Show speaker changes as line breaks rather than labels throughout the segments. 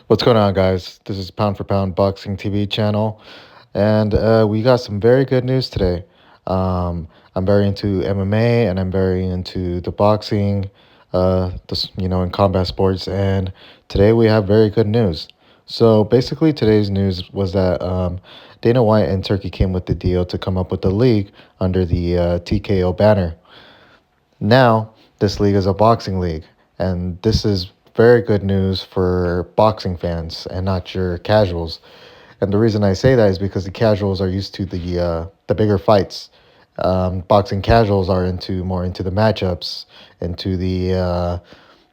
What's going on, guys? This is Pound for Pound Boxing TV channel, and we got some very good news today. I'm very into MMA, and I'm very into the boxing, in combat sports. And today we have very good news. So basically, today's news was that Dana White and Turkey came with the deal to come up with the league under the TKO banner. Now, this league is a boxing league, and this is very good news for boxing fans and not your casuals. And the reason I say that is because the casuals are used to the bigger fights. Boxing casuals are into the matchups, into the uh,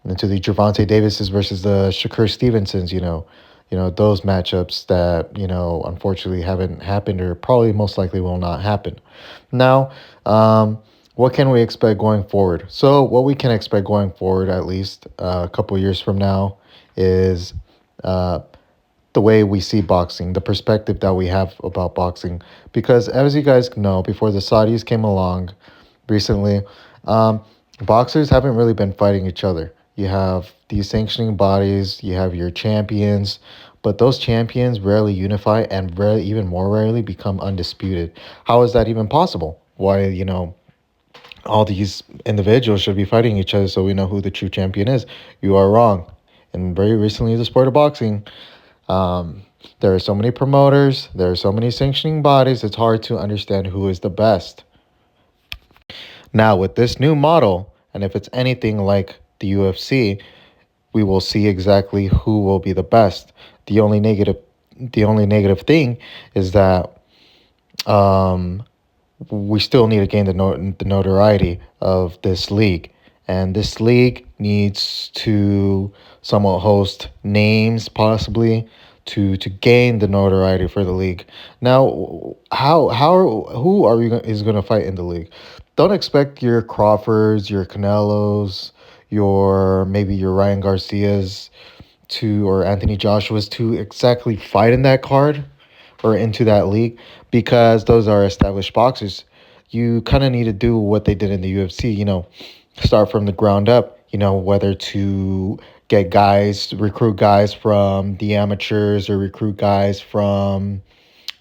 into the Gervonta Davises versus the Shakur Stevensons. Those matchups that unfortunately haven't happened or probably most likely will not happen. Now, what can we expect going forward? So, what we can expect going forward, at least a couple years from now, is uh, the way we see boxing, the perspective that we have about boxing. Because as you guys know, before the Saudis came along recently, um, boxers haven't really been fighting each other. You have these sanctioning bodies, you have your champions, but those champions rarely unify and rarely, even more rarely, become undisputed. How is that even possible? Why, all these individuals should be fighting each other so we know who the true champion is. You are wrong. And very recently, in the sport of boxing, um, there are so many promoters, there are so many sanctioning bodies, it's hard to understand who is the best. Now, with this new model, and if it's anything like the UFC, we will see exactly who will be the best. The only negative, the only negative thing is that um, we still need to gain the notoriety of this league. And this league needs to somewhat host names, possibly, to gain the notoriety for the league. Now, who is going to fight in the league? Don't expect your Crawfords, your Canelos, your Ryan Garcias or Anthony Joshua's to exactly fight in that card or into that league because those are established boxers. You kind of need to do what they did in the UFC, start from the ground up, whether to recruit guys from the amateurs or recruit guys from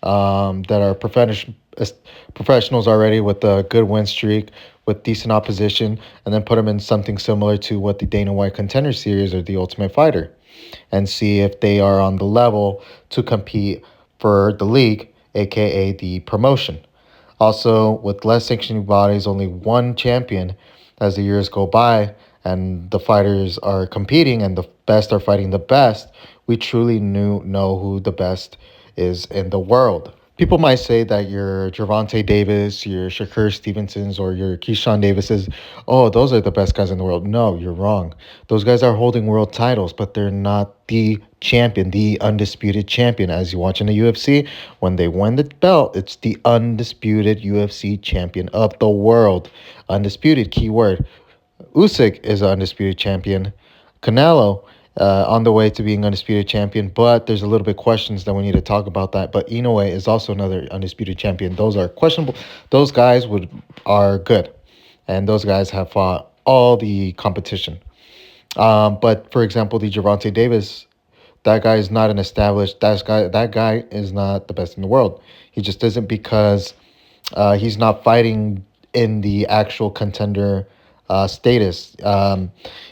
that are professionals already with a good win streak, with decent opposition, and then put them in something similar to what the Dana White Contender Series or the Ultimate Fighter, and see if they are on the level to compete for the league, aka the promotion. Also, with less sanctioning bodies, only one champion as the years go by and the fighters are competing and the best are fighting the best, we truly know who the best is in the world. People might say that your Gervonta Davis, your Shakur Stevensons, or your Keyshawn Davises, oh, those are the best guys in the world. No, you're wrong. Those guys are holding world titles, but they're not the champion, the undisputed champion. As you watch in the UFC, when they win the belt, it's the undisputed UFC champion of the world. Undisputed, keyword. Usyk is an undisputed champion. Canelo on the way to being undisputed champion, but there's a little bit questions that we need to talk about that. But Inoue is also another undisputed champion. Those are questionable. Those guys are good, and those guys have fought all the competition. But for example, the Gervonta Davis, that guy is not an established. That guy is not the best in the world. He just isn't because he's not fighting in the actual contender status.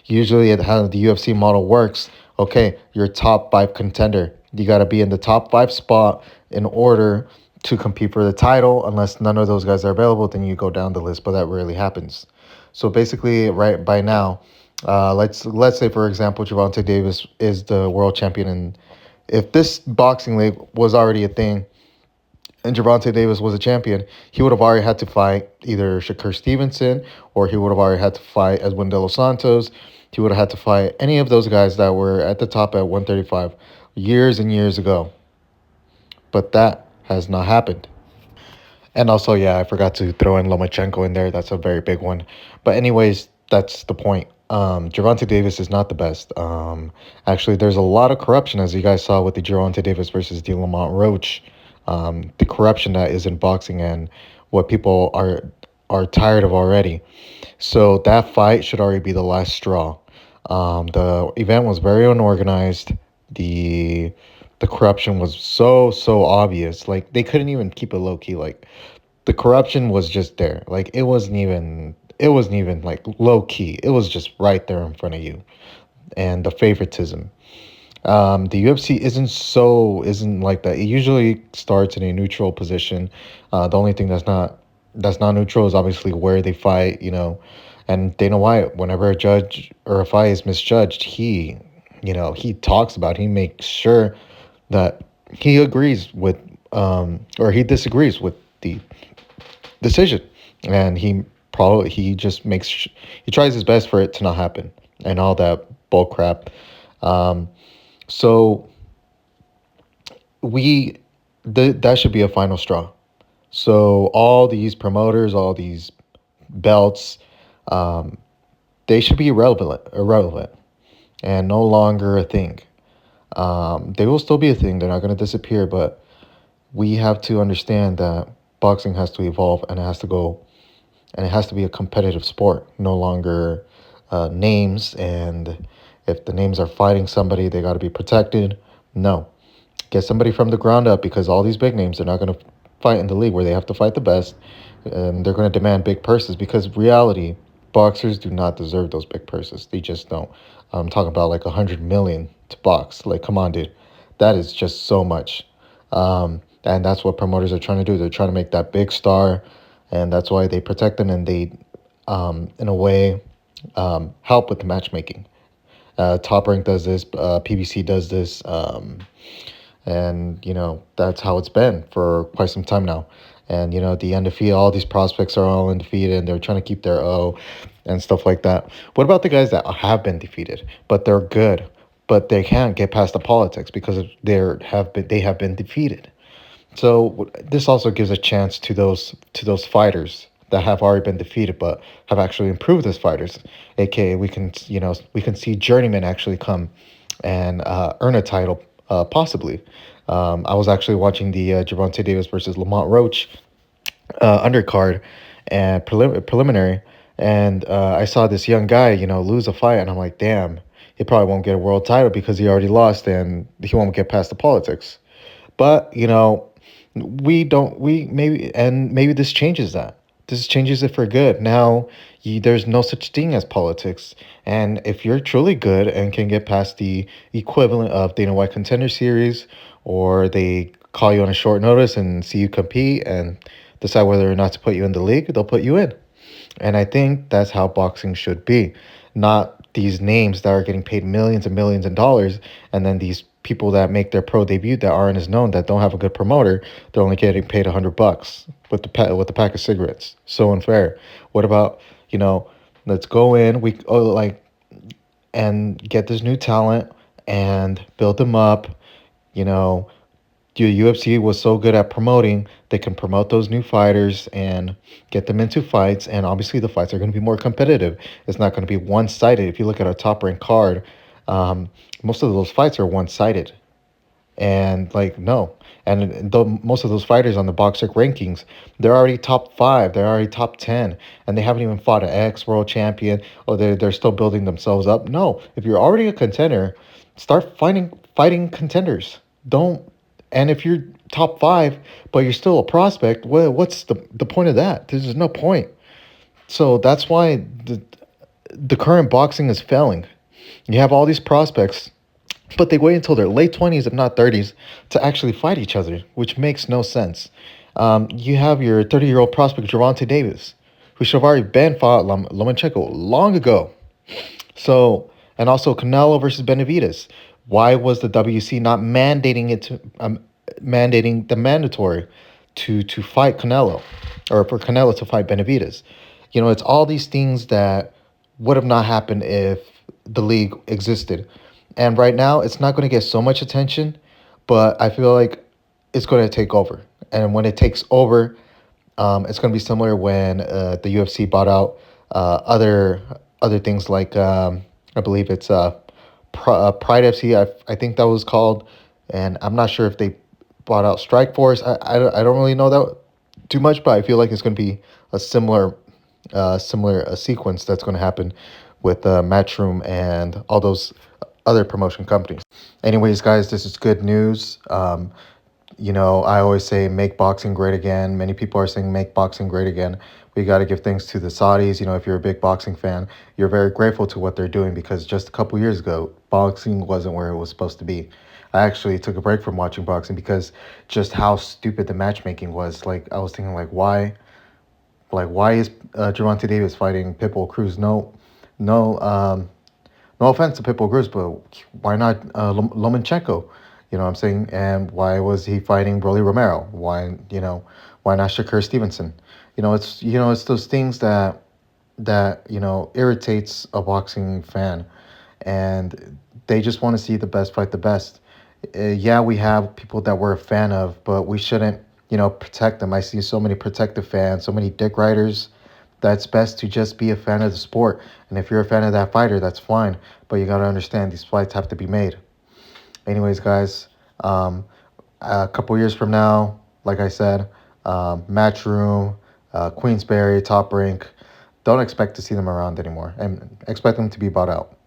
Usually, how the UFC model works, okay, you're top five contender. You got to be in the top five spot in order to compete for the title. Unless none of those guys are available, then you go down the list, but that rarely happens. So basically, right by now, let's say for example, Gervonta Davis is the world champion, and if this boxing league was already a thing, and Gervonta Davis was a champion, he would have already had to fight either Shakur Stevenson or he would have already had to fight Edwin De Los Santos. He would have had to fight any of those guys that were at the top at 135 years and years ago. But that has not happened. And also, yeah, I forgot to throw in Lomachenko in there. That's a very big one. But anyways, that's the point. Gervonta Davis is not the best. Actually, there's a lot of corruption, as you guys saw with the Gervonta Davis versus De Lamont Roach. The corruption that is in boxing and what people are tired of already. So that fight should already be the last straw. The event was very unorganized. the the corruption was so obvious. Like they couldn't even keep it low key. Like the corruption was just there. Like it wasn't even like low key. It was just right there in front of you. And the favoritism. The UFC isn't like that. It usually starts in a neutral position. The only thing that's not neutral is obviously where they fight. And Dana White, whenever a judge or a fight is misjudged, he talks about. He makes sure that he agrees with or he disagrees with the decision, and he just he tries his best for it to not happen and all that bull crap. Um, so we that should be a final straw. So all these promoters, all these belts, um, they should be irrelevant, and no longer a thing. They will still be a thing. They're not going to disappear, but we have to understand that boxing has to evolve, and it has to be a competitive sport, no longer names. And if the names are fighting somebody, they got to be protected. No, get somebody from the ground up, because all these big names are not going to fight in the league where they have to fight the best, and they're going to demand big purses, because reality, boxers do not deserve those big purses. They just don't. I'm talking about like 100 million to box. Like, come on, dude, that is just so much. And that's what promoters are trying to do. They're trying to make that big star, and that's why they protect them, and they, in a way, help with the matchmaking. Top Rank does this. PBC does this. And that's how it's been for quite some time now. And the undefeated, all these prospects are all undefeated, and they're trying to keep their O and stuff like that. What about the guys that have been defeated but they're good, but they can't get past the politics because they have been defeated? So this also gives a chance to those fighters that have already been defeated but have actually improved as fighters. AKA, we can see journeyman actually come and earn a title, possibly. I was actually watching the Javante Davis versus Lamont Roach undercard and preliminary, and I saw this young guy, lose a fight, and I'm like, damn, he probably won't get a world title because he already lost and he won't get past the politics. But we don't we maybe this changes that. This changes it for good. Now there's no such thing as politics, and if you're truly good and can get past the equivalent of Dana White Contender Series, or they call you on a short notice and see you compete and decide whether or not to put you in the league, they'll put you in. And I think that's how boxing should be. Not these names that are getting paid millions and millions of dollars, and then these people that make their pro debut that aren't as known, that don't have a good promoter, they're only getting paid $100 with the pack of cigarettes. So unfair. What about, let's go in, and get this new talent and build them up, you know, the UFC was so good at promoting, they can promote those new fighters and get them into fights. And obviously, the fights are going to be more competitive. It's not going to be one sided. If you look at a top ranked card, most of those fights are one sided. And like, no. And most of those fighters on the Boxer rankings, they're already top five, they're already top 10, and they haven't even fought an ex world champion, or they're still building themselves up. No, if you're already a contender, start fighting contenders. Don't, and if you're top five, but you're still a prospect, what's the point of that? There's no point. So that's why the current boxing is failing. You have all these prospects, but they wait until their late 20s, if not 30s, to actually fight each other, which makes no sense. You have your 30-year-old prospect, Gervonta Davis, who should have already been fought Lomachenko long ago. So, and also Canelo versus Benavidez. Why was the WC not mandating the mandatory to fight Canelo, or for Canelo to fight Benavidez? It's all these things that would have not happened if the league existed. And right now, it's not going to get so much attention, but I feel like it's going to take over. And when it takes over, it's going to be similar when the UFC bought out other things like, I believe it's Pride FC. I think that was called, and I'm not sure if they bought out Strike Force. I don't really know that too much, but I feel like it's going to be a similar sequence that's going to happen with Matchroom and all those other promotion companies. Anyways, guys, this is good news. I always say make boxing great again. Many people are saying make boxing great again. We got to give thanks to the Saudis. If you're a big boxing fan, you're very grateful to what they're doing because just a couple years ago, boxing wasn't where it was supposed to be. I actually took a break from watching boxing because just how stupid the matchmaking was. Like I was thinking, why is Gervonta Davis fighting Pitbull Cruz? No, no offense to Pitbull Cruz, but why not Lomachenko? You know what I'm saying? And why was he fighting Broly Romero? Why not Shakur Stevenson? It's those things that irritates a boxing fan, and they just want to see the best fight the best. Yeah, we have people that we're a fan of, but we shouldn't protect them. I see so many protective fans, so many dick riders. That's best to just be a fan of the sport. And if you're a fan of that fighter, that's fine. But you got to understand these fights have to be made. Anyways, guys, um, a couple years from now, like I said, Matchroom, Queensberry, Top Rank, don't expect to see them around anymore and expect them to be bought out.